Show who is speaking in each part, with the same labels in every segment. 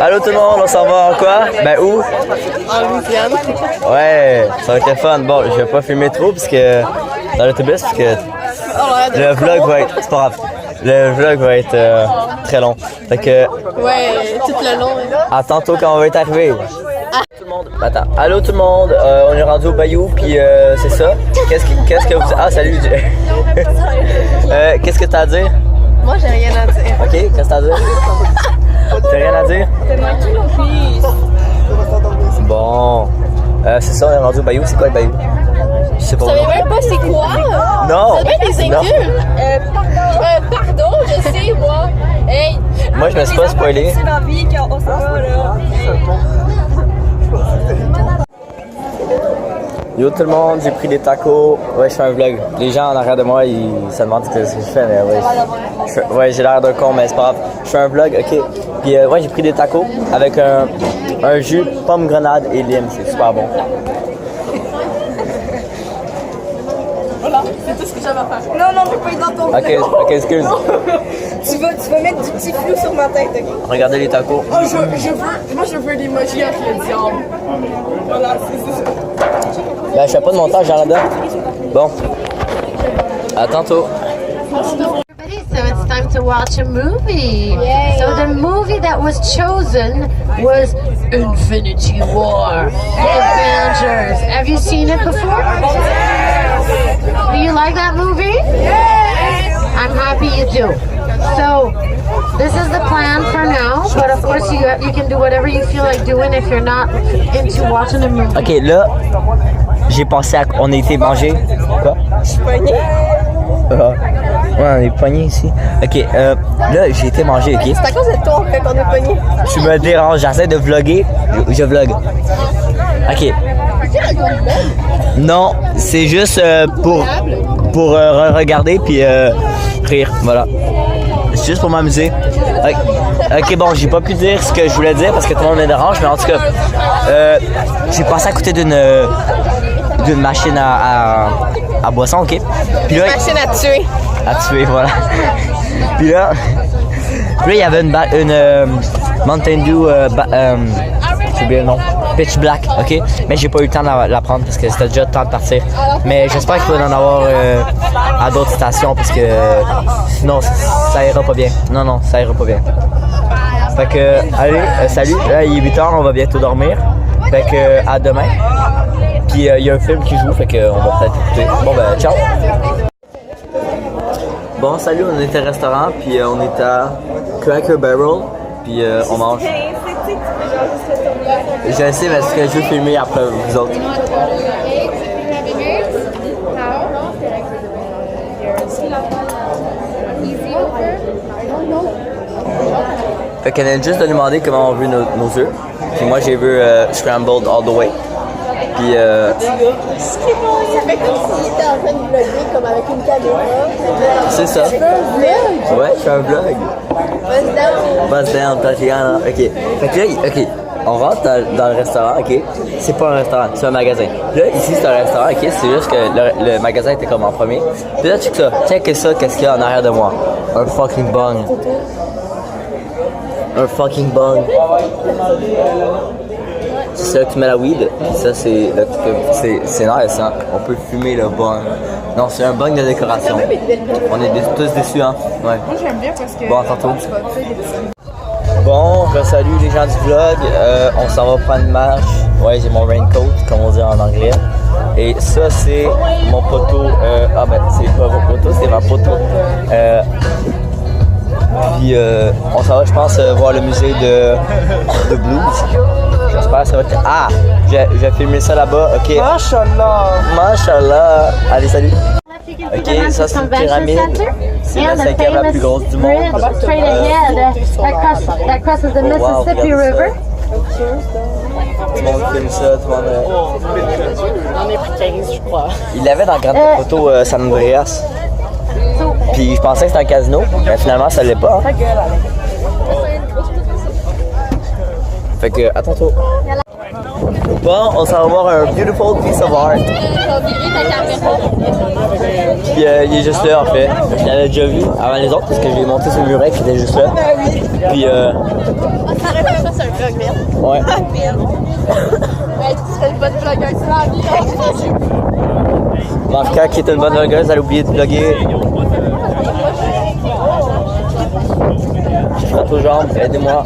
Speaker 1: Allô tout le monde, on s'en va en quoi? Ben où?
Speaker 2: En Louisiane.
Speaker 1: Ouais, ça va être fun. Bon, je vais pas filmer trop parce que dans l'autobus parce que le vlog va être. C'est pas grave. Le vlog va être très long. Fait que.
Speaker 2: Ouais, tout le long.
Speaker 1: À tantôt quand on va être arrivé. Tout le monde. Attends. Allô tout le monde, on est rendu au Bayou puis c'est ça. Qu'est-ce que vous. Ah salut. Qu'est-ce que t'as à dire?
Speaker 2: Moi j'ai rien à dire.
Speaker 1: Ok, qu'est-ce que t'as à dire? T'as rien à dire? Bon. C'est ça, on est rendu au Bayou. C'est quoi le Bayou? Je sais pas.
Speaker 2: Vous savez même pas c'est quoi?
Speaker 1: Non!
Speaker 2: Ça fait des incultes. Pardon, je sais moi. Hey!
Speaker 1: Moi je me suis pas spoilé.
Speaker 2: C'est ma vie qu'on s'en va là.
Speaker 1: Yo tout le monde, j'ai pris des tacos. Ouais, je fais un vlog. Les gens en arrière de moi, ils se demandent ce que je fais, mais ouais. Ouais, j'ai l'air d'un con, mais c'est pas grave. Je fais un vlog, ok. Puis ouais, j'ai pris des tacos avec un jus pomme grenade et lime. C'est super bon.
Speaker 2: Voilà, c'est tout ce que j'avais à faire. Non, non, je peux pas être dans ton vlog.
Speaker 1: Ok, excuse.
Speaker 2: Tu vas mettre du petit flou sur ma tête, ok?
Speaker 1: Regardez les tacos.
Speaker 2: Oh, moi je veux l'emoji avec le diable. Voilà, c'est ça.
Speaker 1: Ben, je fais pas de montage en là-dedans. Bon. À tantôt.
Speaker 3: So it's time to watch a movie. Yay. So the movie that was chosen was Infinity War, The Avengers. Have you seen it before? Do you like that movie? Yes. I'm happy you do. So this is the plan for now, but of course you can do whatever you feel like doing if you're not into watching a movie.
Speaker 1: Ok, là, j'ai pensé à. On a été manger. Quoi?
Speaker 2: Je suis poignée.
Speaker 1: Ouais, on est pognés ici. Ok, là, j'ai été manger, ok?
Speaker 2: C'est à cause de toi en fait qu'on est poignée.
Speaker 1: Tu me déranges, j'essaie de vlogger. Je vlog. Ok. Non, c'est juste pour regarder puis rire, voilà. C'est juste pour m'amuser. Ok, bon, j'ai pas pu dire ce que je voulais dire parce que tout le monde me dérange, mais en tout cas, j'ai passé à côté d'une machine à boisson, ok? Puis là,
Speaker 2: Machine à tuer.
Speaker 1: à tuer, voilà. Puis là, il y avait une Mountain Dew, j'ai oublié le nom, Pitch Black, ok? Mais j'ai pas eu le temps de la prendre parce que c'était déjà le temps de partir. Mais j'espère qu'il va en avoir à d'autres stations parce que sinon ça ira pas bien. Non, ça ira pas bien. Fait que, allez, salut, là il est 8h, on va bientôt dormir. Fait que, à demain. Puis il y a un film qui joue, fait qu'on va peut-être écouter. Bon ben, ciao! Bon, salut, on est au restaurant, puis on est à Cracker Barrel, puis on mange. Je sais, mais ce que je veux filmer après vous autres. Fait qu'elle vient juste de nous demander comment on veut nos œufs. Puis moi j'ai vu scrambled all the way. Puis
Speaker 2: Ce qui est bon, il fait comme s'il était en train de vlogger comme avec une caméra.
Speaker 1: c'est ça.
Speaker 2: Tu fais un vlog?
Speaker 1: Ouais, je fais un vlog. Buzz down, Tatiana. Ok. Fait que là, ok. On rentre dans le restaurant, ok? C'est pas un restaurant, c'est un magasin. Là, ici, c'est un restaurant, ok? C'est juste que le magasin était comme en premier. Puis là, check ça. Check ça, qu'est-ce qu'il y a en arrière de moi? Un fucking bong. Un fucking bong. C'est là que tu mets la weed. Puis ça, c'est là que c'est nice, hein? On peut fumer le bong. Non, c'est un bong de décoration. On est tous déçus, hein? Ouais.
Speaker 2: Moi j'aime bien parce que.
Speaker 1: Bon, à tantôt. Bon, je salue les gens du vlog. On s'en va prendre une marche. Ouais, j'ai mon raincoat, comme on dit en anglais. Et ça, c'est mon poteau. Ah ben, c'est pas mon poteau, c'est ma poteau. Puis on s'en va, je pense, voir le musée de blues. J'espère que ça va être. Ah! Je vais filmer ça là-bas, ok. Mashallah! Allez, salut! Ok, ça c'est une pyramide. C'est la cinquième la plus grosse du monde.
Speaker 3: Straight ahead, that crosses the Mississippi River.
Speaker 1: Tout le monde filme ça, tout le monde.
Speaker 2: J'en ai pris 15, je crois.
Speaker 1: Il l'avait dans Grande Photo San Andreas. Puis je pensais que c'était un casino, mais finalement ça l'est pas. Hein. Fait que, à tantôt. Bon, on s'en va voir un beautiful piece of art. Puis il est juste là en fait. Je l'avais déjà vu avant les autres parce que je l'ai monté sur le muret qui était juste là. Puis ouais.
Speaker 2: Tu serais une bonne vlogueuse dans la vie.
Speaker 1: Marca qui est une bonne vlogueuse, elle a oublié de vlogger. Je frappe aux jambes, aidez-moi.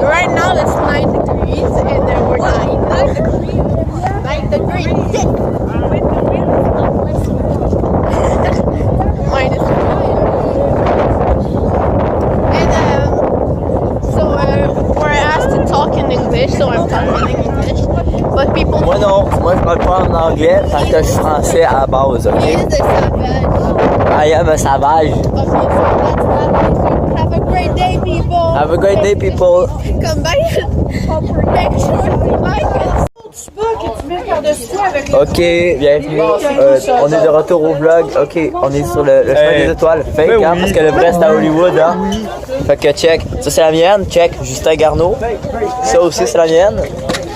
Speaker 2: Right now it's 9 degrees and then we're 9 degrees. 9 degrees. Minus 9. And so we're asked to talk in English, so I'm talking in English. But people
Speaker 1: Moi non, moi je parle pas en anglais parce que je suis français à la base, ok?
Speaker 2: is a savage.
Speaker 1: I am a savage.
Speaker 2: Okay, so that's that. Have a great day, people.
Speaker 1: Have a great day, people.
Speaker 2: Come back. Make sure you like it.
Speaker 1: Ok, bienvenue. On est de retour au vlog. Ok, on est sur le chemin des étoiles. Fake, hein, parce que le vrai c'est à Hollywood. Hein. Fait que check. Ça c'est la mienne. Check. Justin Garneau. Ça aussi c'est la mienne.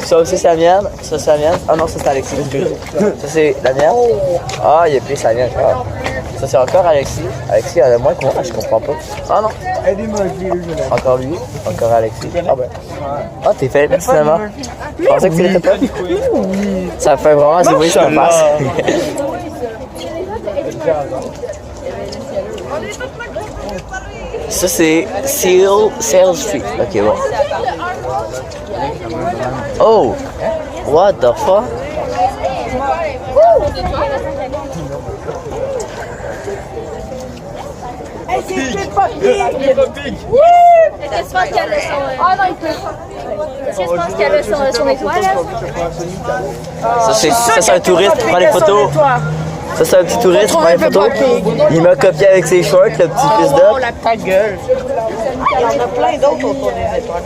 Speaker 1: Ça aussi c'est la mienne. Ça c'est la mienne. Ah non, ça c'est Alexis. Ça c'est la mienne. Ah, il est plus la mienne. Ah. Ça c'est encore Alexis. Alexis, elle a moins que moi. Je comprends pas. Ah non. Encore lui. Encore Alexis. Ah ben. Ah, t'es fait finalement. Je pensais que c'était pas. Ça fait vraiment assez bruit sur la face. Ça c'est Sale Street. Ok, bon. Oh! What the fuck? Ça c'est un touriste qui prend des photos. Ça c'est un petit touriste qui prend des photos. Il m'a copié avec ses shorts, le petit fils d'up.
Speaker 4: Oh, la ta gueule! Il y en a plein d'autres autour des étoiles.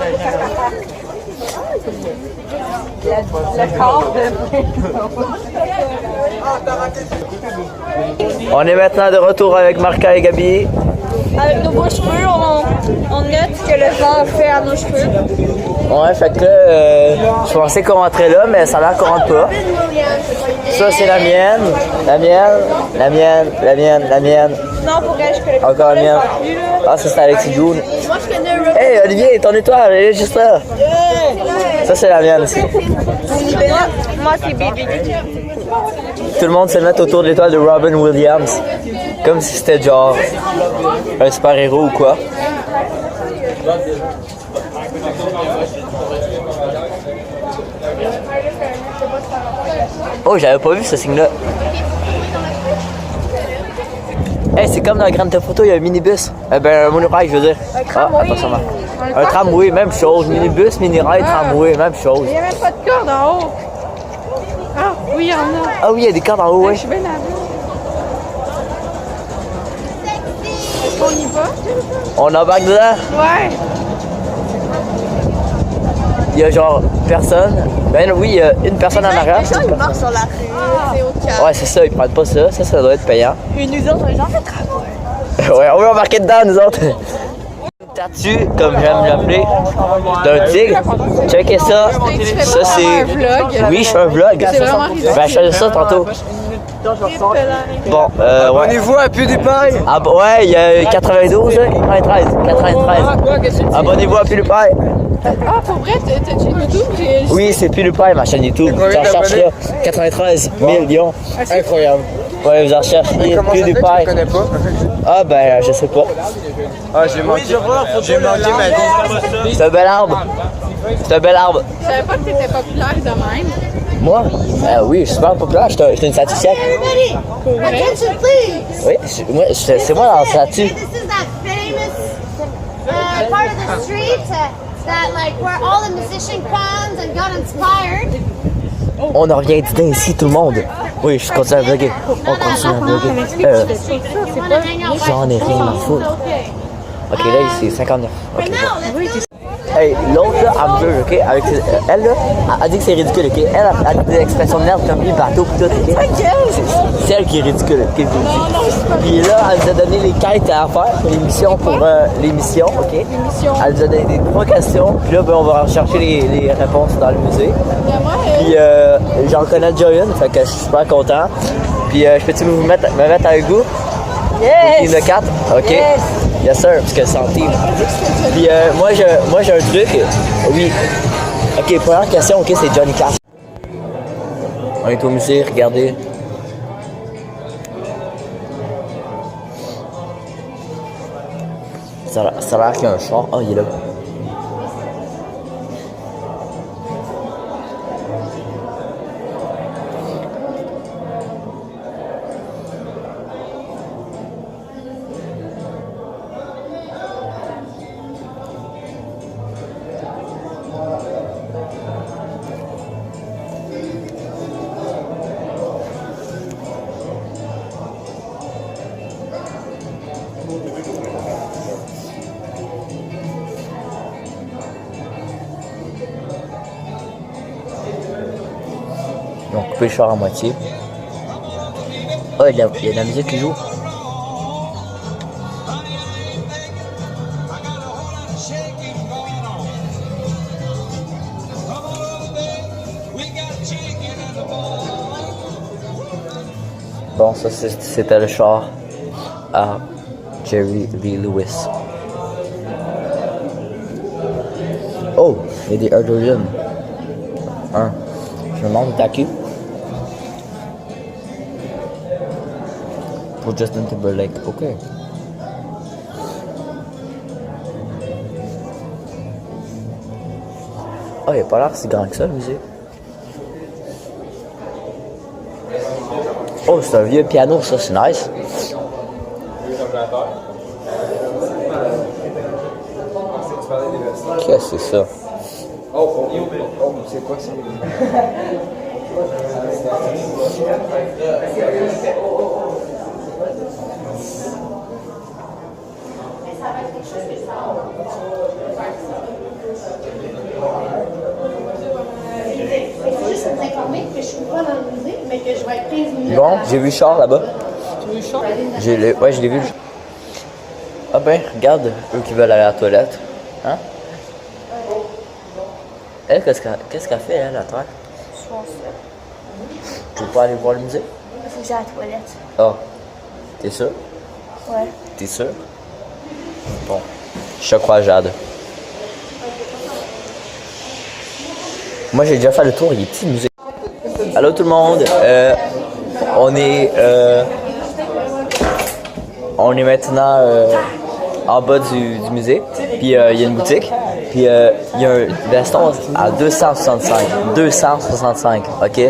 Speaker 1: On est maintenant de retour avec Marca et Gabi.
Speaker 5: Avec nos beaux cheveux, on note ce que le vent fait à nos cheveux.
Speaker 1: Ouais, fait que je pensais qu'on rentrait là, mais ça a l'air qu'on rentre pas. Ça c'est la mienne, la mienne, la mienne, la mienne, la mienne.
Speaker 5: Non, pour elle, je connais pas.
Speaker 1: Encore la mienne. Ah, ça c'est Alexis Doune. Hey Olivier, ton étoile, elle est juste là. Ça c'est la mienne aussi.
Speaker 5: Moi, c'est Bibi.
Speaker 1: Tout le monde se met autour de l'étoile de Robin Williams. Comme si c'était genre un super-héros ou quoi. Oh, j'avais pas vu ce signe-là. Hey, c'est comme dans la grande photo, il y a un minibus. Ben, un monorail, je veux dire. Attends, ça marche. Un tramway, même chose. Minibus, mini-rail, tramway, même chose.
Speaker 5: Il n'y a même pas de corde en haut. Ah, oui, il y en a.
Speaker 1: Ah oui, il y a des cordes en haut,
Speaker 5: Je
Speaker 1: oui.
Speaker 5: suis bien à vous. Est-ce qu'on y va?
Speaker 1: On embarque dedans.
Speaker 5: Ouais.
Speaker 1: Il y a genre personne. Ben oui, il y a une personne en arrière.
Speaker 2: Les gens, ils marchent sur la rue, c'est au calme.
Speaker 1: Ouais, c'est ça, ils prennent pas ça. Ça doit être payant.
Speaker 2: Et nous autres, les gens fait travail.
Speaker 1: Ouais, on va embarquer dedans, nous autres. Statue, comme j'aime l'appeler, d'un tigre. Checkez ça. Ça, c'est. Oui, je fais un vlog.
Speaker 5: C'est vraiment ridicule.
Speaker 1: Ben, je faisais ça tantôt. Bon, ouais.
Speaker 6: Abonnez-vous à PewDiePie.
Speaker 1: Ah, ouais, il y a 92, hein? 93. 93. Abonnez-vous à PewDiePie.
Speaker 5: Ah, pour vrai, t'as une YouTube?
Speaker 1: Oui, c'est PewDiePie, ma chaîne YouTube.
Speaker 6: combien
Speaker 1: J'en cherche là. 93 millions.
Speaker 6: Incroyable.
Speaker 1: Ouais, vous en recherchez
Speaker 6: Comment ça fait que tu le
Speaker 1: PewDiePie.
Speaker 6: connais pas?
Speaker 1: Ah, ben, je sais pas.
Speaker 6: Ah, j'ai manqué ma vie.
Speaker 1: C'est un bel arbre. C'est un bel arbre.
Speaker 5: Je savais pas que t'étais populaire de même.
Speaker 1: Moi? Oui, je suis super populaire. J'étais une statue siècle.
Speaker 2: Attention, please.
Speaker 1: Oui, c'est moi dans la statue.
Speaker 7: This is that famous part of the street that like where all the musician comes and got inspired.
Speaker 1: On en revient dîner ici, tout le monde. Oui, je continue à vlogger. On continue à vlogger. J'en ai rien à foutre. Ok, là, c'est 59. Ok, bon. Hey, l'autre là, elle me juge, ok? Avec elle là, elle dit que c'est ridicule, ok? Elle a des expressions de merde comme lui, bateau pis tout, ok? C'est elle qui est ridicule, ok? Puis là, elle nous a donné les quêtes à faire, les missions pour l'émission, ok? Elle nous a donné des 3 questions, puis là, ben, on va rechercher les réponses dans le musée. Puis j'en connais déjà une, fait que je suis super content. Puis je peux-tu me mettre avec vous?
Speaker 5: Yes!
Speaker 1: Team de 4? Ok. Yes sir, parce que c'est en team. Puis moi j'ai un truc. Oui. Ok, première question, ok, c'est Johnny Cash. On est au musée, regardez. Ça a l'air qu'il y a un char. Oh, il est là. Ils ont coupé le char à moitié. Oh, il y a de la musique qui joue. Bon, ça c'était le char à Jerry Lee Lewis. Oh, il y a des hydrogen. Je me demande où t'as qui? Pour Justin Timberlake, ok. Oh, il a pas l'air si grand que ça, le musée. Oh, c'est un vieux piano, ça, c'est nice. Qu'est-ce que c'est ça?
Speaker 6: Oh, c'est quoi ça?
Speaker 1: Bon, j'ai vu Charles là-bas. Tu as vu Charles? Ouais, je l'ai vu. Ah ben, regarde, eux qui veulent aller à la toilette. Hein? Elle, qu'est-ce qu'elle fait, elle, à terre?
Speaker 5: Je pense.
Speaker 1: Tu veux pas aller voir le musée?
Speaker 5: Il faut que j'aille à la toilette.
Speaker 1: Ah. T'es sûr?
Speaker 5: Ouais.
Speaker 1: T'es sûr? Bon. Je te crois, Jade. Moi, j'ai déjà fait le tour, il est petit le musée. Allô tout le monde, on est maintenant en bas du musée, puis il y a une boutique, puis il y a un veston à 265, ok?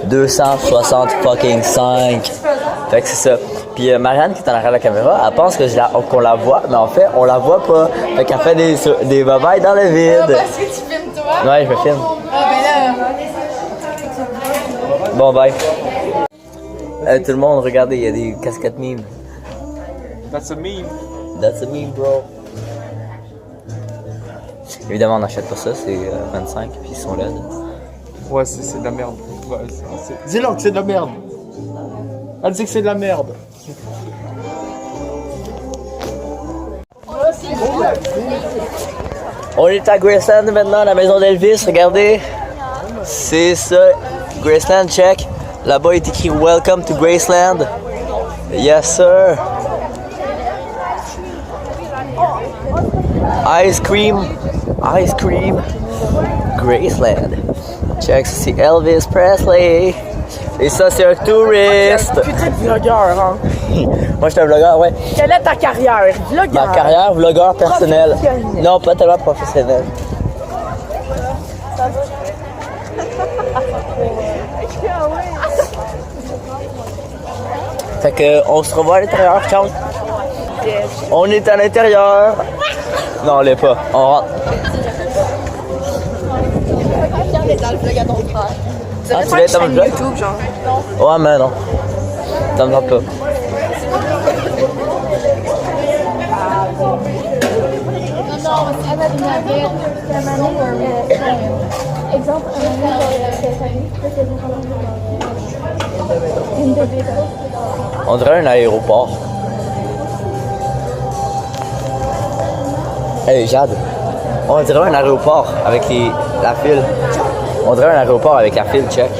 Speaker 1: 260 fucking 5. Fait que c'est ça. Puis Marianne qui est en arrière de la caméra, elle pense qu'on la voit, mais en fait, on la voit pas. Fait qu'elle fait des babayes dans le vide.
Speaker 2: Parce que tu filmes toi?
Speaker 1: Ouais, je me filme.
Speaker 2: Ah ben là.
Speaker 1: Bon, bye. Tout le monde, regardez, il y a des casquettes mimes.
Speaker 6: That's a meme.
Speaker 1: That's a meme, bro. Évidemment, on n'achète pas ça, c'est 25, puis ils sont laides.
Speaker 6: Ouais, c'est de la merde. Ouais, dis-leur que c'est de la merde. Elle dit que c'est de la merde.
Speaker 1: On est à Graceland maintenant, la maison d'Elvis, regardez. C'est ça, Graceland, check. Là-bas, il est écrit Welcome to Graceland. Yes, sir. Ice cream. Graceland. Check, c'est Elvis Presley. Et ça, c'est un touriste.
Speaker 4: Putain de vlogueur, hein.
Speaker 1: Moi, je suis un vlogueur, ouais.
Speaker 4: Quelle est ta carrière? Vlogueur.
Speaker 1: Ma carrière, vlogueur personnel. Non, pas tellement professionnel. Fait que, on se revoit à l'intérieur, ciao. On est à l'intérieur. Non, on l'est pas. On rentre.
Speaker 5: Dans le vlog à ton frère.
Speaker 1: Ah, tu l'as dans le vlog?
Speaker 5: YouTube, genre.
Speaker 1: Ouais, mais non. Ça me tente pas.
Speaker 7: No, it's
Speaker 5: Exemple,
Speaker 1: On dirait un aéroport. Hey Jade, on dirait un aéroport avec la file. On dirait un aéroport avec la file, check.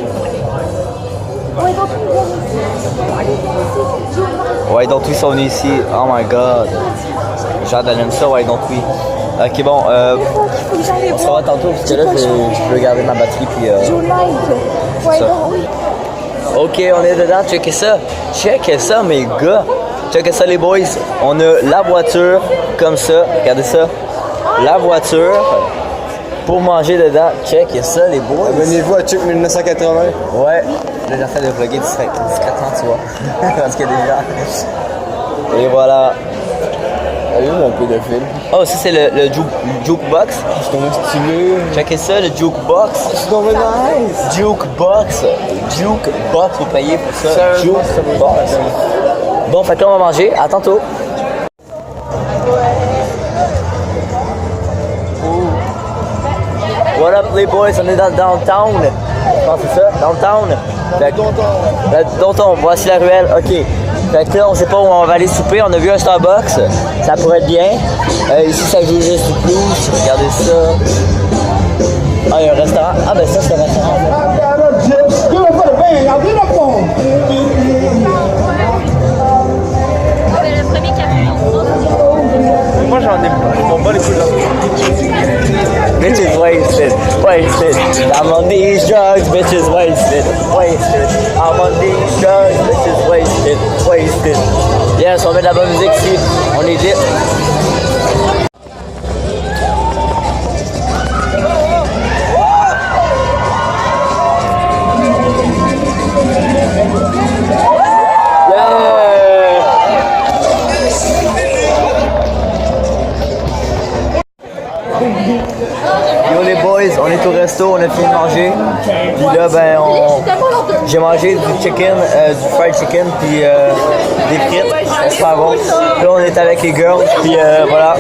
Speaker 1: Why don't we sont venus ici? Oh my god. Jade, elle aime ça, why don't we? Ok, bon, on se revoit tantôt parce que là, je veux garder ma batterie puis. Ça. Ok, on est dedans, checkez ça. Checkez ça, mes gars. Checkez ça, les boys. On a la voiture comme ça. Regardez ça. La voiture pour manger dedans. Checkez ça, les boys.
Speaker 6: Venez-vous à Chuck 1980?
Speaker 1: Ouais. Là, j'essaie de vlogger discrètement, tu vois. Parce qu'il y a des gens. Et voilà.
Speaker 6: Un peu de film.
Speaker 1: Oh, ça, c'est le jukebox.
Speaker 6: C'est tombé stylé.
Speaker 1: Checkez ça, le jukebox.
Speaker 6: C'est tombé nice.
Speaker 1: Jukebox. Jukebox, vous payez pour ça. Jukebox. Bon, fait que là, on va manger. À tantôt. What up, les boys? On est dans le downtown. Je pense que c'est ça, downtown. Downtown, voici la ruelle. Ok. Fait que là, on sait pas où on va aller souper. On a vu un Starbucks. Ça pourrait être bien. Ici, ça joue juste du blues. Regardez ça. Ah, il y a un restaurant. Ah, ben ça, c'est un restaurant.
Speaker 5: le premier café.
Speaker 6: Moi, j'en ai pas. Je m'en bats les couilles là.
Speaker 1: Bitches wasted, wasted. I'm on these drugs, bitches wasted, wasted. I'm on these drugs, bitches wasted, wasted. Yes, on met de la bonne musique ici. On est lit. Yo les boys, on est au resto, on a fini de manger. Puis là, ben, j'ai mangé du chicken, du fried chicken, puis des frites. C'est super bon. Là, on est avec les girls, puis voilà.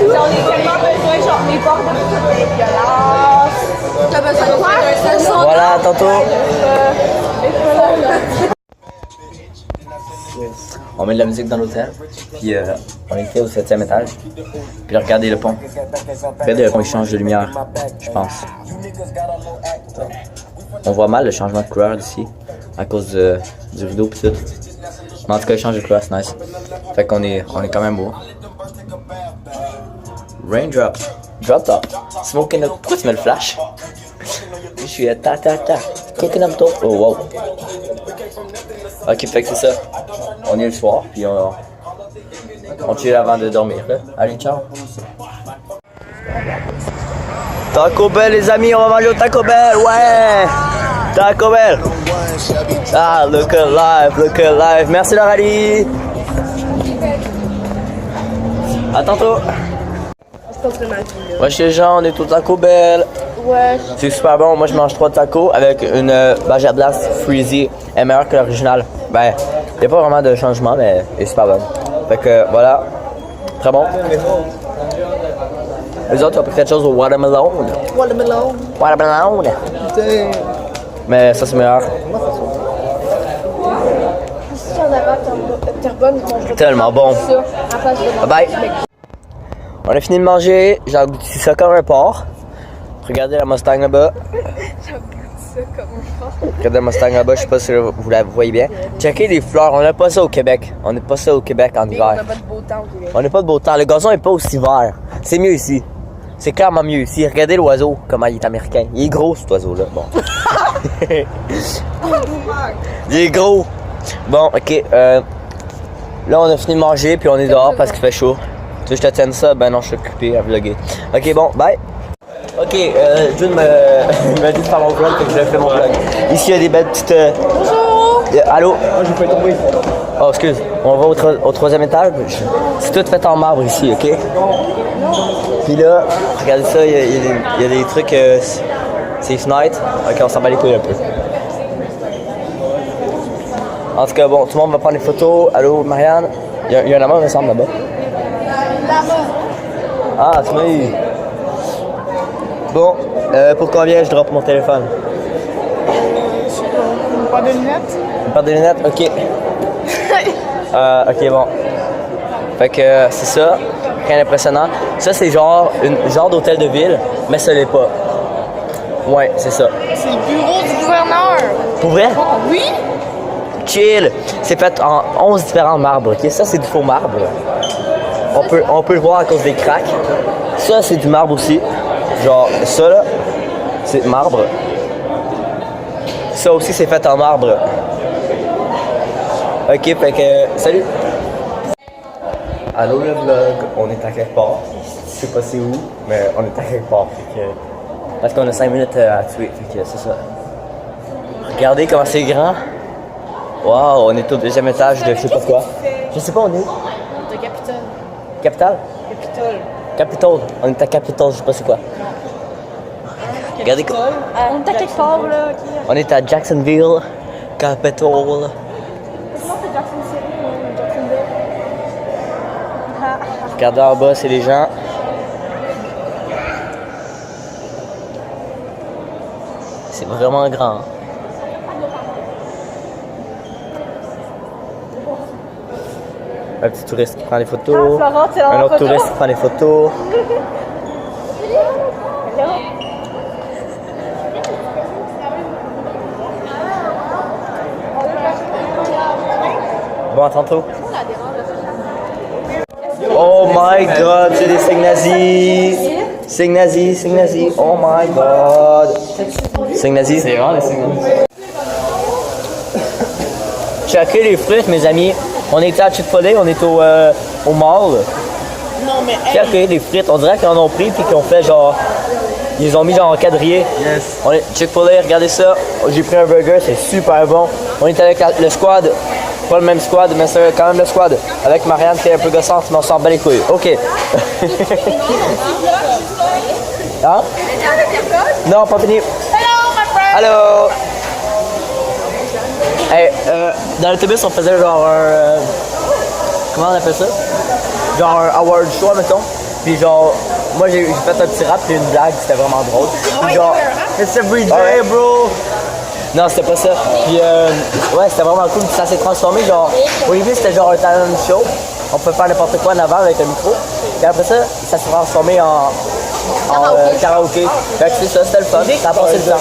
Speaker 1: Voilà, à tantôt. On met de la musique dans l'hôtel, puis on était au 7e étage. Puis là, regardez le pont. Regardez le pont, il change de lumière, je pense. On voit mal le changement de couleur d'ici, à cause du rideau pis tout. Mais en tout cas, il change de couleur, c'est nice. Fait qu'on est quand même beau. Raindrop. Drop top. Smoking up. Pourquoi tu mets le flash? Je suis ta. Cooking up top. Oh wow. Ok, fait que c'est ça. On est le soir, puis on chill avant de dormir. Là. Allez, ciao. Taco Bell, les amis, on va manger au Taco Bell, ouais! Taco Bell! Ah, look alive. Merci, Lauralie! À tantôt! Wesh les gens, on est au Taco Bell.
Speaker 2: Ouais.
Speaker 1: C'est super bon. Moi, je mange 3 tacos avec une Baja Blast Freezy. Elle est meilleure que l'original. Ben, il n'y a pas vraiment de changement, mais elle est super bonne. Fait que voilà. Très bon. Les autres, ont pris quelque chose au watermelon. Watermelon. Mais ça, c'est meilleur. Tellement bon. Bye bye. On a fini de manger, j'ai englouti ça comme un porc. Regardez la Mustang là-bas. Regardez la Mustang là-bas, je sais pas si vous la voyez bien. Checkez les fleurs, on n'a pas ça au Québec. On n'a pas ça au Québec en hiver.
Speaker 2: On n'a pas de beau temps au Québec.
Speaker 1: On n'a pas de beau temps, le gazon est pas aussi vert. C'est mieux ici. C'est clairement mieux ici. Regardez l'oiseau, comment il est américain. Il est gros cet oiseau-là. Bon. Il est gros. Bon, ok. Là, on a fini de manger, puis on est dehors parce qu'il fait chaud. Tu veux que je te tienne ça? Ben non, je suis occupé à vlogger. Ok, bon, bye. Ok, June m'a dit de faire mon vlog, donc je fais mon vlog. Ici, il y a des belles petites... Bonjour! Allô? Moi, je vais pas tomber. Oh, excuse. On va au 3e étage. C'est tout fait en marbre ici, ok? Puis là, regardez ça, il y a des trucs... c'est fenêtres. Ok, on s'en bat les couilles un peu. En tout cas, bon, tout le monde va prendre des photos. Allô, Marianne? Il y a un amant, il me semble, là-bas. Ah, tu m'as eu. Bon, pour combien je drop mon téléphone?
Speaker 4: Une paire de lunettes.
Speaker 1: Une paire de lunettes? Ok. Ok, bon. Fait que c'est ça. Rien d'impressionnant. Ça, c'est genre genre d'hôtel de ville, mais ça l'est pas. Ouais, c'est ça.
Speaker 4: C'est le bureau du gouverneur.
Speaker 1: Pour vrai?
Speaker 4: Oui?
Speaker 1: Chill! C'est fait en 11 différents marbres, ok? Ça, c'est du faux marbre. On peut le voir à cause des craques. Ça, c'est du marbre aussi. Genre, ça, là, c'est marbre. Ça aussi, c'est fait en marbre. Ok, fait que, salut! Allô, le vlog. On est à quelque part. Je sais pas c'est où, mais on est à quelque part. Fait que, parce qu'on a 5 minutes à tuer, fait que c'est ça. Regardez comment c'est grand. Wow, on est au deuxième étage de je sais pas quoi. Je sais pas, on est où?
Speaker 4: De Capitole.
Speaker 1: Capitale?
Speaker 4: Capitole.
Speaker 1: Capitole. On est à Capitole, je sais pas c'est quoi. Regardez quoi.
Speaker 5: On est à quelque part, là.
Speaker 1: On est à Jacksonville, Capitole. Regardez en bas, c'est les gens. C'est vraiment grand. Un petit touriste qui prend des photos.
Speaker 5: Ah, Florent, c'est dans
Speaker 1: Un
Speaker 5: la
Speaker 1: autre
Speaker 5: photo.
Speaker 1: touriste qui prend des photos. Bon, à tantôt. Oh my god, c'est des signes nazis. Signes nazis, signes nazis. Oh my god. Signes nazis. C'est vraiment des signes nazis. Checkez les frites, mes amis. On était à Chick-fil-A, on est au mall.
Speaker 4: Non, mais
Speaker 1: Checkez les frites, on dirait qu'ils en ont pris puis qu'ils ont fait genre. Ils les ont mis genre en quadrillé.
Speaker 6: Yes.
Speaker 1: On est Chick-fil-A, regardez ça. J'ai pris un burger, c'est super bon. On est avec le squad. Pas le même squad, mais c'est quand même le squad. Avec Marianne qui est un peu gossante, mais on s'en bat les couilles. Ok. Hein? Non, pas fini. Hello! Hey, dans l'autobus, on faisait genre un. Comment on appelle ça? Genre un award show, mettons. Puis genre, moi j'ai fait un petit rap et une blague, c'était vraiment drôle. Puis genre, it's every day, bro! Non, c'était pas ça. Puis ouais, c'était vraiment cool. Puis ça s'est transformé genre. Au début, c'était genre un talent show. On pouvait faire n'importe quoi en avant avec un micro. Puis après ça, ça s'est transformé en karaoké. Fait que c'est ça, c'était le fun. Ça a passé le temps.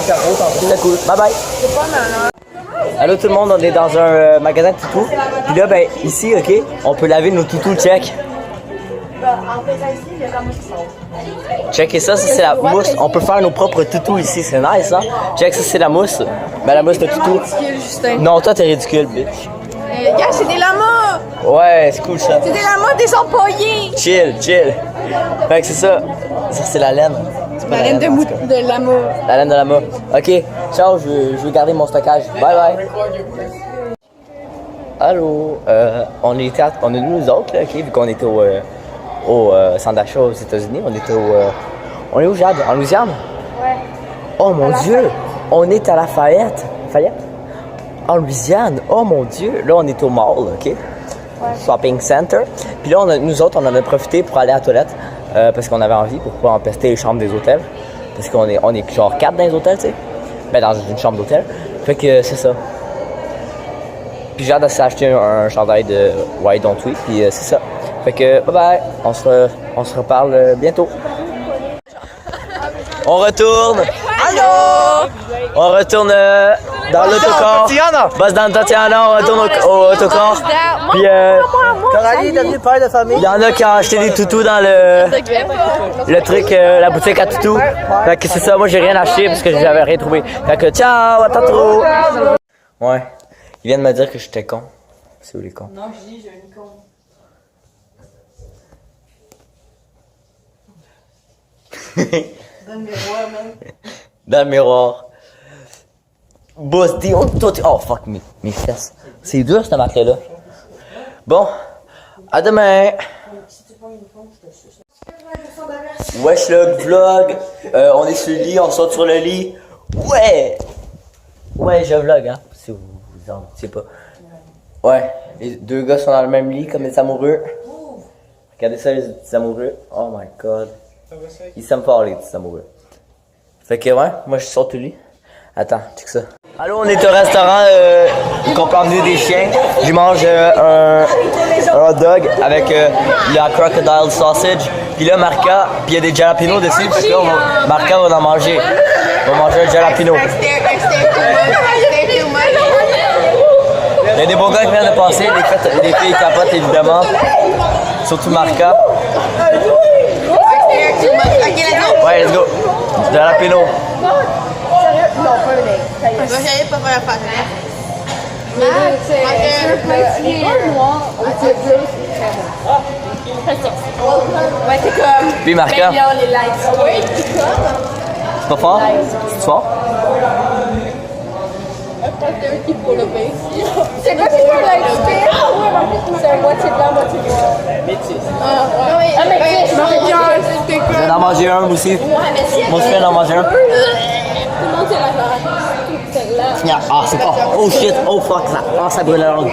Speaker 1: C'était cool. Bye bye. Allô tout le monde, on est dans un magasin de toutous. Puis là, ben ici, ok, on peut laver nos toutous, check. Checkez ça, ça c'est la mousse. On peut faire nos propres toutous ici, c'est nice, hein? Check, ça c'est la mousse. Ben la mousse de toutou. Non, toi t'es ridicule, bitch.
Speaker 5: Gars, c'est des lamas!
Speaker 1: Ouais, c'est cool ça.
Speaker 5: C'est des lamas désempoyés!
Speaker 1: Chill, chill. Fait que c'est ça. Ça c'est la laine. C'est pas
Speaker 5: La laine de lama.
Speaker 1: La laine de lama. Ok, ciao, je vais garder mon stockage. Bye bye. Allô, on est nous autres, là, ok, vu qu'on était au centre d'achat aux États-Unis, on est où, Jade? En Louisiane?
Speaker 5: Ouais.
Speaker 1: Oh mon Dieu! On est à Lafayette. En Louisiane? Oh mon Dieu! Là, on est au mall, ok? Ouais. Shopping center. Puis là, nous autres, on en a profité pour aller à la toilette parce qu'on avait envie pour pas empester les chambres des hôtels. Parce qu'on est genre 4 dans les hôtels, tu sais. Ben, dans une chambre d'hôtel. Fait que c'est ça. Puis Jade s'est acheté un chandail de Why Don't We, puis c'est ça. Fait que bye bye, on se reparle bientôt. On retourne. Allô? On retourne dans l'autocar. Boss dans Tatiana, on retourne au autocar. Puis
Speaker 4: Coralie est devenue père de famille.
Speaker 1: il y en a qui ont acheté des toutous dans le truc, la boutique à toutous. Fait que c'est ça, moi j'ai rien acheté parce que j'avais rien trouvé. Fait que ciao, à tantôt. Ouais, ils viennent me dire que j'étais con. C'est où les cons?
Speaker 4: Non, je dis, j'ai une con. Dans le miroir, même.
Speaker 1: Dans le miroir. Boss, oh fuck, mes fesses. C'est dur cette matelas-là. Bon, à demain. Wesh le vlog. On est sur le lit, on saute sur le lit. Ouais. Ouais, je vlog, hein. Si vous en doutiez pas. Ouais, les deux gars sont dans le même lit comme des amoureux. Regardez ça, les petits amoureux. Oh my god. Ils s'aiment fort, les petits amoureux. Fait que ouais, moi je suis sur lui. Attends, check ça. Allô, on est au restaurant qu'on peut emmener des chiens. Je mange un hot dog avec la crocodile sausage. Puis là, Marca, puis il y a des jalapenos dessus. Fait que là, Marca va en manger. On va manger un jalapeno. Il y a des beaux gars qui viennent de passer. Les filles capotent évidemment. Surtout Marca. Ouais, let's go. Jalapeno. Puis Marca. C'est pas fort? C'est fort?
Speaker 5: C'est quoi, c'est quoi light spin? C'est un moitié blanc, moitié noir. Métis. Ah, métis.
Speaker 1: Je vais en manger un aussi. Moi, je vais en manger un.
Speaker 5: Tout le monde, c'est la
Speaker 1: Ah, c'est pas. Oh shit, oh fuck, ça. Oh, ça brûle la langue.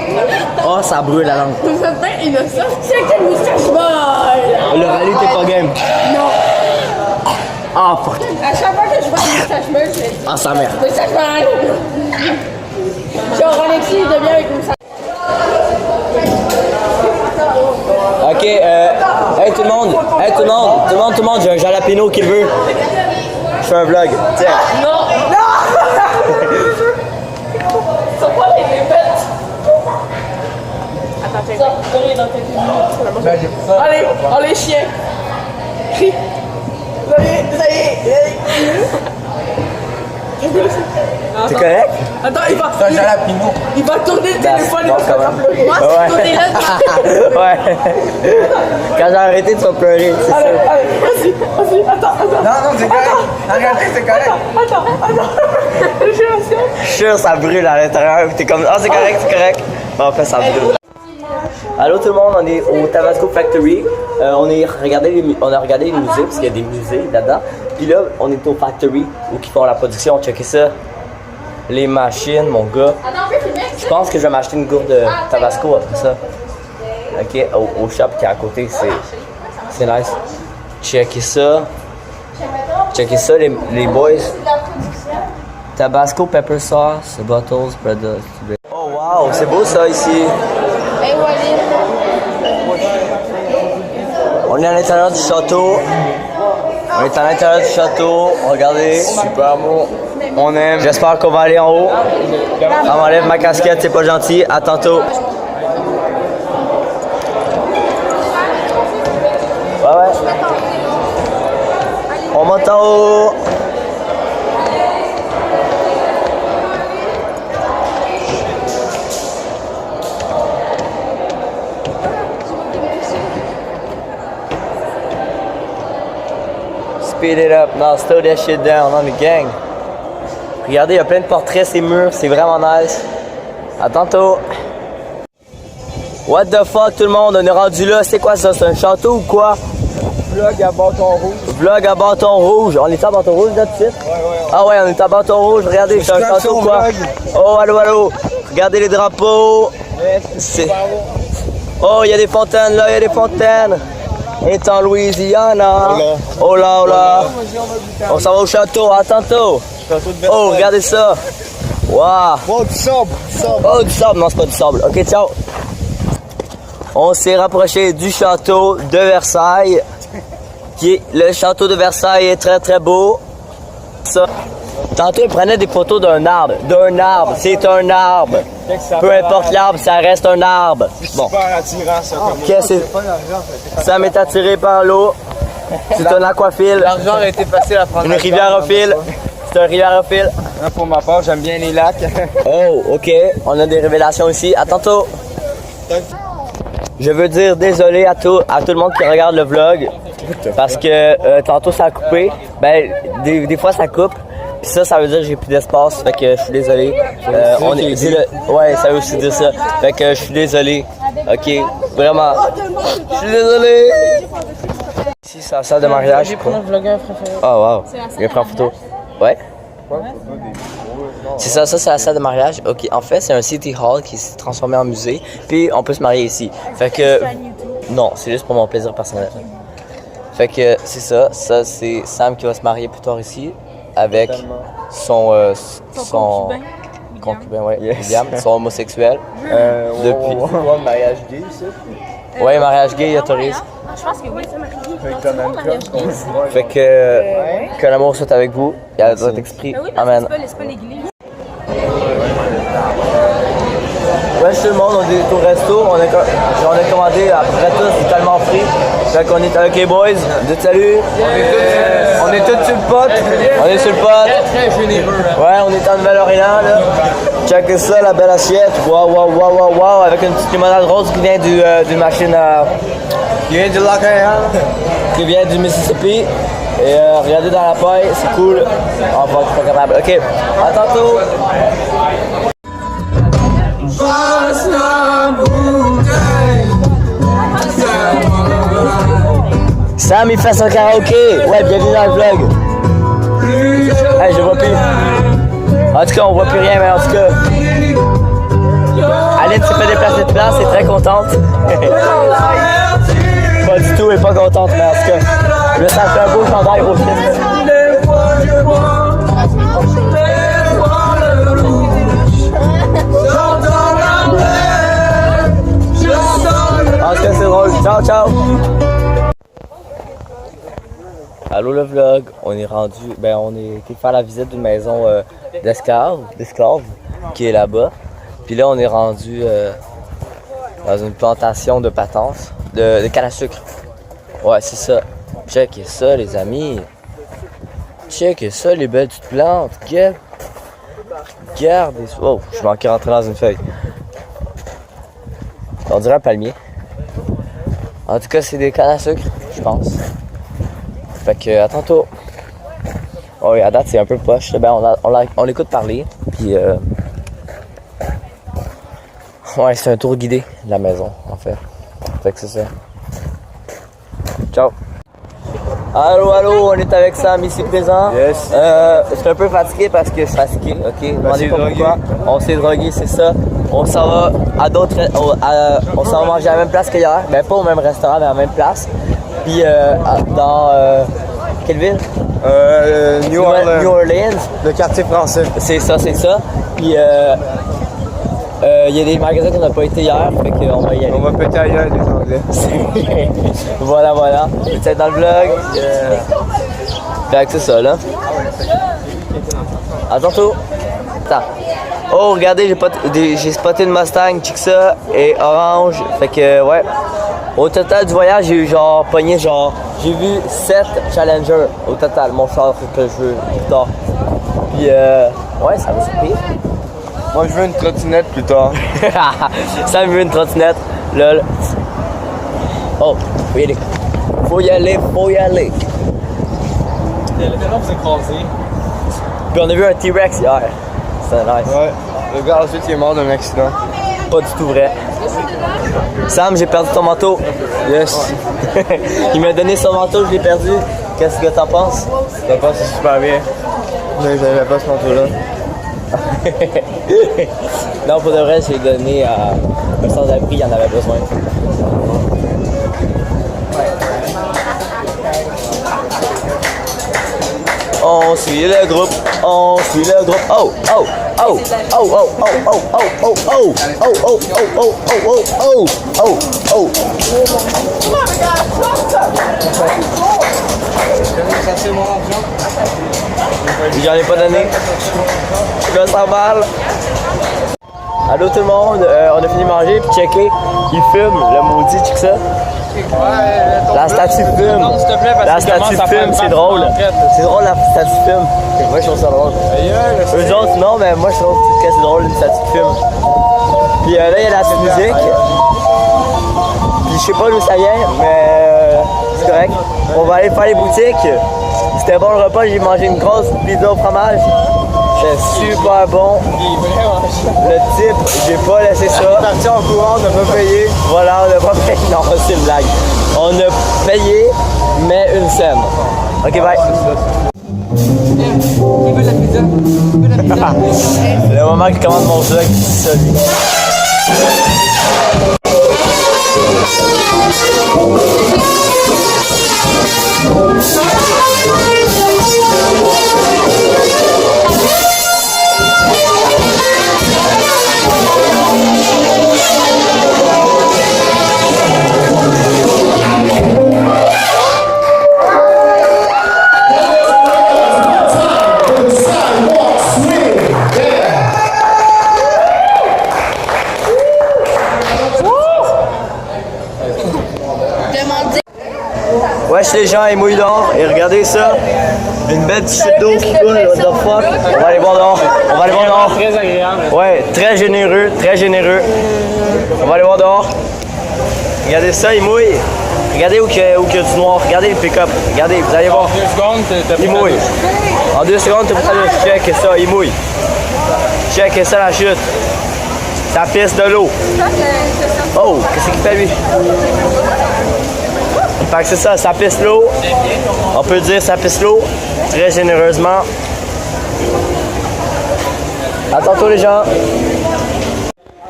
Speaker 1: Oh, ça brûle la langue.
Speaker 5: Vous êtes bien innocent. C'est quelle moustache molle?
Speaker 1: Le rallye, t'es pas game.
Speaker 5: Non.
Speaker 1: Ah, fuck.
Speaker 5: À chaque fois que je vois une moustache molle, je me dis.
Speaker 1: Ah, sa mère.
Speaker 5: Moustache molle. Genre, Alexis, il devient avec une moustache.
Speaker 1: Ok, hey tout le monde, j'ai un jalapeno qui le veut. Je fais un vlog. Tiens.
Speaker 5: Non! C'est pas les bêtes! Attends, check. Allez, oh les chiens! Crie! Ça y est!
Speaker 1: C'est correct?
Speaker 5: Attends, il va.
Speaker 6: C'est un jalapeno.
Speaker 5: Il va tourner le téléphone, il va
Speaker 1: Bon,
Speaker 5: faire pleurer. Moi,
Speaker 1: Ouais.
Speaker 5: c'est tourné là.
Speaker 1: Ouais. Quand j'ai arrêté, tu vas pleurer, c'est ça.
Speaker 5: Allez, vas-y, attends.
Speaker 6: Non, c'est correct. Arrêtez, c'est correct.
Speaker 5: Attends. Je suis assis.
Speaker 1: Je suis sûr, ça brûle à l'intérieur. T'es comme, ah, c'est correct. Bon, en fait, ça brûle. Allô tout le monde, on est au Tabasco Factory. On a regardé les musées, parce qu'il y a des musées là-dedans. Puis là, on est au Factory, où ils font la production. Checkez ça. Les machines, mon gars. Je pense que je vais m'acheter une gourde de Tabasco après ça. Ok, au shop qui est à côté, c'est nice. Checkez ça, les boys. Tabasco, pepper sauce, bottles, product. Oh wow, c'est beau ça ici. On est à l'intérieur du château. Regardez.
Speaker 6: Super beau.
Speaker 1: On aime. J'espère qu'on va aller en haut. On m'enlève ma casquette, c'est pas gentil. À tantôt. Ouais. On monte en haut. Speed it up. No, slow that shit down on the gang. Regardez, il y a plein de portraits, ces murs, c'est vraiment nice. À tantôt. What the fuck tout le monde, on est rendu là, c'est quoi ça? C'est un château ou quoi?
Speaker 6: Vlog à bâton rouge.
Speaker 1: Vlog à bâton rouge. On est à bâton rouge là tout de suite?
Speaker 6: Ouais.
Speaker 1: Ah ouais, on est à bâton rouge, regardez, c'est un château ou quoi? Oh, allô. Regardez les drapeaux. C'est... Oh, il y a des fontaines là, On est en Louisiana. Oh là. On s'en va au château, à tantôt. Oh, regardez ça. Wow.
Speaker 6: Oh, du sable.
Speaker 1: Oh, du sable. Non, c'est pas du sable. Ok, ciao. On s'est rapproché du château de Versailles. Le château de Versailles est très, très beau. Ça. Tantôt, il prenait des photos d'un arbre. C'est un arbre. Peu importe l'arbre, ça reste un arbre. Bon.
Speaker 6: Super attirant, ça.
Speaker 1: Ça m'est attiré par l'eau. C'est un aquafil.
Speaker 6: L'argent a été facile à prendre.
Speaker 1: Une rivière au fil. C'est un rivière au fil.
Speaker 6: Pour ma part, j'aime bien les lacs.
Speaker 1: Oh, ok. On a des révélations ici. À tantôt. Je veux dire désolé à tout le monde qui regarde le vlog. Parce que tantôt ça a coupé. Ben, des fois ça coupe. Puis ça veut dire que j'ai plus d'espace. Fait que je suis désolé. Ouais, ça veut aussi dire ça. Fait que je suis désolé. Ok, vraiment. Je suis désolé. Ici, c'est la salle de mariage.
Speaker 5: J'ai pris mon vlogueur préféré.
Speaker 1: Oh wow. Il a pris en photo. Ouais. C'est ça, c'est la salle de mariage. Ok, en fait, c'est un city hall qui s'est transformé en musée. Puis on peut se marier ici. Fait que. Non, c'est juste pour mon plaisir personnel. Fait que c'est ça. Ça, c'est Sam qui va se marier plus tard ici.
Speaker 8: avec son concubin, ouais, William, ils sont homosexuels. Depuis.
Speaker 6: Ouais, mariage gay, ça.
Speaker 8: Ouais, mariage gay, il autorise.
Speaker 5: Je pense que oui, ça m'a
Speaker 8: Fait que l'amour soit avec vous. Il y a votre esprit. Amen.
Speaker 5: C'est pas l'église.
Speaker 8: Ouais, tout le monde, on est au resto, on a commandé à peu près tous, c'est tellement frit. Fait qu'on est avec les boys, dites salut. On est tous sur le pot. On est sur le pot. Ouais, on est en Nouvelle-Orléans là. Check ça, la belle assiette. Wow, avec une petite limonade rose qui vient d'une machine à... Qui vient du lac qui vient du Mississippi. Et regardez dans la paille, c'est cool. Enfin, je suis pas capable. Ok, à tantôt. Sam il fait son karaoké. Ouais, bienvenue dans le vlog. Hey, je vois plus. En tout cas, on voit plus rien, mais en tout cas. Aline s'est fait déplacer de place, elle est très contente. Pas du tout, elle est pas contente, mais en tout cas. Là, ça fait un beau chandail au film. En tout cas, c'est drôle. Ciao, ciao! Allô le vlog, on est rendu, on est été faire la visite d'une maison d'esclaves, qui est là-bas. Puis là, on est rendu dans une plantation de patence, de canne à sucre. Ouais, c'est ça. Checkez ça, les amis. Checkez ça, les belles petites plantes. Regardez. Oh, je manquais rentrer dans une feuille. On dirait un palmier. En tout cas, c'est des cannes à sucre, je pense. Fait que, à tantôt. Oh, oui, à date, c'est un peu poche. On l'écoute parler. Puis, ouais, c'est un tour guidé de la maison, en fait. Fait que c'est ça. Ciao. Allô, on est avec Sam ici présent.
Speaker 6: Yes.
Speaker 8: Je suis un peu fatigué parce que je suis fatigué, ok? Demandez pas pourquoi. On s'est drogué, c'est ça. On s'en va à d'autres. On s'en va manger à la même place qu'hier. Ben, pas au même restaurant, mais à la même place. Puis dans quelle ville?
Speaker 6: New
Speaker 8: Orleans.
Speaker 6: Le quartier français.
Speaker 8: C'est ça. Puis il y a des magasins qu'on n'a pas été hier, fait qu'on va y aller.
Speaker 6: On va péter ailleurs des Anglais.
Speaker 8: voilà. Vous êtes dans le vlog. Fait que c'est ça là. À tantôt. Attends. Oh, regardez, j'ai spoté une Mustang, check ça, et orange. Fait que, ouais. Au total du voyage, j'ai eu j'ai vu 7 Challengers au total, mon char que je veux plus tard. Puis, ouais, ça me surpris.
Speaker 6: Moi, je veux une trottinette plus tard.
Speaker 8: Ça me veut une trottinette, lol. Oh, faut y aller.
Speaker 6: Le vélo s'est écrasé.
Speaker 8: Puis on a vu un T-Rex hier. C'était nice.
Speaker 6: Ouais, le gars ensuite il est mort d'un accident.
Speaker 8: Pas du tout vrai. Sam, j'ai perdu ton manteau.
Speaker 6: Yes.
Speaker 8: Il m'a donné son manteau, je l'ai perdu. Qu'est-ce que t'en penses?
Speaker 6: Ça passe super bien. Mais j'avais pas ce manteau-là.
Speaker 8: Non, pour de vrai, j'ai donné à un sans-abri, il en avait besoin. On suit le groupe. Oh. J'en ai pas donné. Je 100 balles. Allô tout le monde, on a fini de manger puis checker. Il fume, le maudit, check ça. La statue fume. La statue fume, c'est drôle. C'est drôle la statue fume. Moi je trouve ça drôle. Eux autres non, mais moi je trouve que c'est drôle une statue fume. Puis là il y a la petite musique. Puis je sais pas d'où ça vient, mais c'est correct. On va aller faire les boutiques. C'était bon le repas, j'ai mangé une grosse pizza au fromage. C'était super bon. Le type, j'ai pas laissé ça.
Speaker 6: On est parti en courant, on n'a pas payé.
Speaker 8: Voilà, on n'a pas payé. Non, c'est une blague. On a payé, mais une scène. Ok, bye.
Speaker 4: Il veut la pizza.
Speaker 8: Le moment qu'il commande mon vlog, c'est ça, lui. Wesh les gens, il mouille dehors. Et regardez ça. Une belle petite chute d'eau qui coule. What the fuck? On va aller voir dehors. On va aller voir dehors.
Speaker 6: Très agréable.
Speaker 8: Ouais, très généreux, très généreux. On va aller voir dehors. Regardez ça, il mouille. Regardez où qu'il y a du noir. Regardez le pick-up. Regardez, vous allez voir.
Speaker 6: En 2 secondes, t'as
Speaker 8: Il mouille. En 2 secondes, tu peux aller check ça, il mouille. Check ça la chute. Ça pisse de l'eau. Oh, qu'est-ce qu'il fait lui? Fait que c'est ça, ça pisse l'eau. On peut dire ça pisse l'eau. Très généreusement. À tantôt les gens.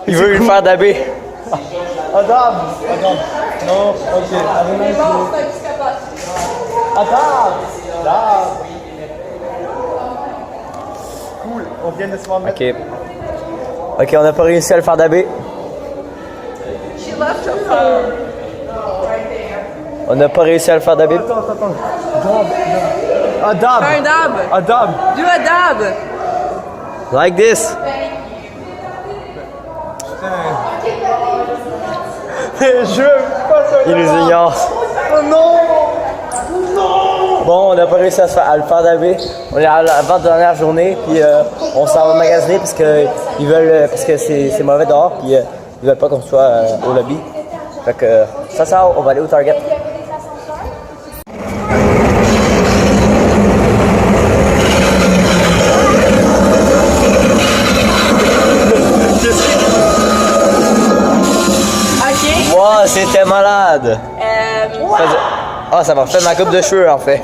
Speaker 8: Il veut lui faire daber. Adam! Non, ok. Adam!
Speaker 6: cool. On vient de se faire mettre.
Speaker 8: Ok. Ok, on n'a pas réussi à le faire daber. On n'a pas réussi à le faire daber.
Speaker 6: A dab.
Speaker 4: Un dab.
Speaker 6: A dab.
Speaker 4: Do a dab.
Speaker 8: Like this.
Speaker 6: Je pas ça.
Speaker 8: Il nous ignore.
Speaker 6: Oh non.
Speaker 8: Bon, on n'a pas réussi à le faire daber. On est à la dernière journée, puis on s'en va magasiner parce que ils veulent, parce que c'est mauvais dehors, puis ils veulent pas qu'on soit au lobby. Fait que ça, on va aller au Target. Wow, c'était malade! Ah, ça m'a refait ma coupe de cheveux en fait.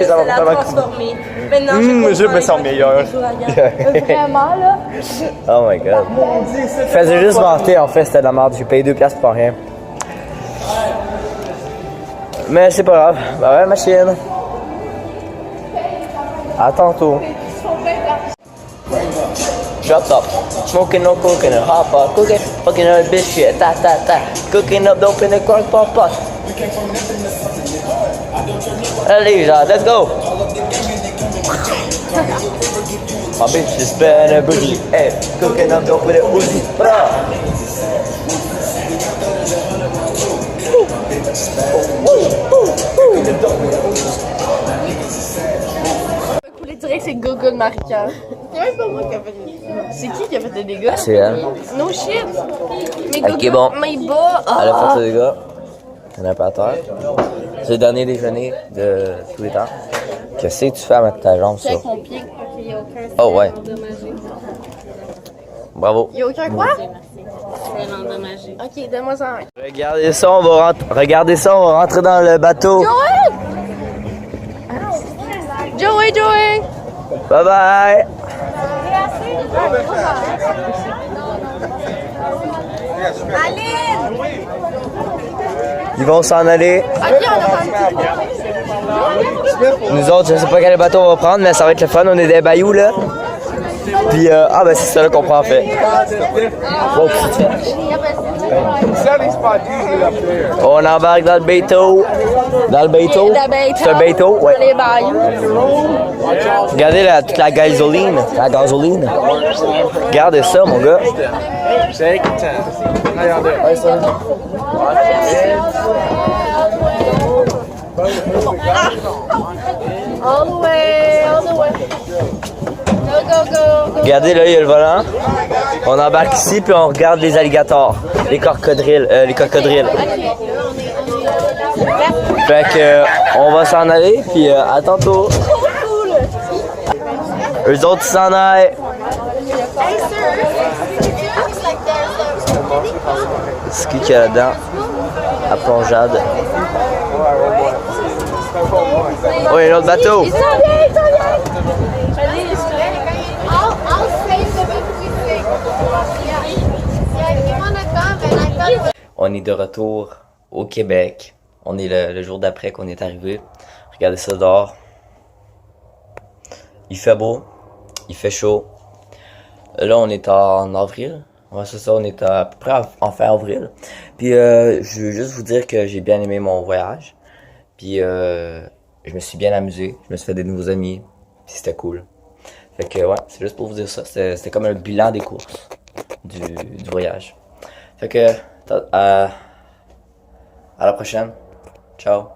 Speaker 8: Ça m'a refait ma coupe.
Speaker 4: Maintenant,
Speaker 6: Je me sens meilleur.
Speaker 4: Vraiment, là.
Speaker 8: Oh my god. Je faisais juste vanter en fait, c'était de la merde. J'ai payé 2$ pour rien. Mais c'est pas grave. Bah ouais, machine. À tantôt. Drop top. Smoking no coconut, hot pot, cooking, fucking up biscuit, ta ta ta. Cooking up dope in the crock pot. Allez, genre, let's go. My bitch is bad and bougie, hey, cooking up dope with a Uzi, bra.
Speaker 2: couler direct, c'est Gogo de Marika. C'est même pas moi qui a fait les dégâts. C'est qui a fait les dégâts?
Speaker 8: C'est elle.
Speaker 2: No shit. Mais
Speaker 8: Ok,
Speaker 2: Gogo,
Speaker 8: bon.
Speaker 2: mais bas.
Speaker 8: Elle a fait ça, les gars. Il y en a pas à terre. C'est le dernier déjeuner de tous les temps. Qu'est-ce que tu fais à mettre ta jambe sur?
Speaker 2: Check mon pied. Ok, il n'y a aucun sel
Speaker 8: Oh, ouais.
Speaker 2: endommagé.
Speaker 8: Bravo.
Speaker 2: Il n'y a aucun quoi?
Speaker 5: Sel endommagé.
Speaker 2: Ok, donne-moi ça un.
Speaker 8: Regardez ça, on va rentrer dans le bateau.
Speaker 2: Joey, Joey!
Speaker 8: Bye bye. Ils vont s'en aller.
Speaker 2: Ok, on a pas
Speaker 8: Nous autres, je sais pas quel bateau on va prendre, mais ça va être le fun. On est des bayous là. Puis, ah ben c'est ça là qu'on prend en fait. Bon, on embarque dans le bateau. Dans le bateau. C'est un bateau, ouais.
Speaker 2: les bayous.
Speaker 8: Regardez toute la gasoline. La gasoline. Regardez ça, mon gars.
Speaker 2: All the way, all the way. Go, go, go.
Speaker 8: Regardez là, il y a le volant. On embarque ici puis on regarde les alligators, les crocodiles, Fait que on va s'en aller puis à tantôt. Eux autres ils s'en aillent. C'est qui qu'il y a là-dedans? La plongeade. Oh, il y a un autre bateau. On est de retour au Québec. On est le jour d'après qu'on est arrivé. Regardez ça dehors. Il fait beau. Il fait chaud. Là, on est en avril. Ouais, c'est ça, on est à peu près en fin avril. Puis, je veux juste vous dire que j'ai bien aimé mon voyage. Puis, je me suis bien amusé. Je me suis fait des nouveaux amis. Puis, c'était cool. Fait que, ouais, c'est juste pour vous dire ça. C'était comme un bilan des courses du voyage. Fait que, à la prochaine. Ciao.